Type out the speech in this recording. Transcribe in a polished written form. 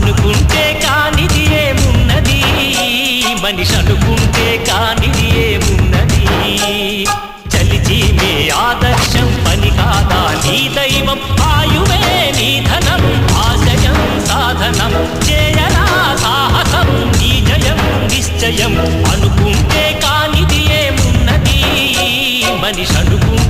అనుకుంటే కానిది ఏమున్నది, మనిషి అనుకుంటే కానిది ఏమున్నది. చలిచి మే ఆదర్శం పని కాదా నీ దైవం, ఆయువే నీ ధనం ఆశయం సాధనం. చేయరా సాహసం నీ జయం నిశ్చయం, అనుకుంటే కానిది ఏమున్నది, మనిషి అనుకుంటే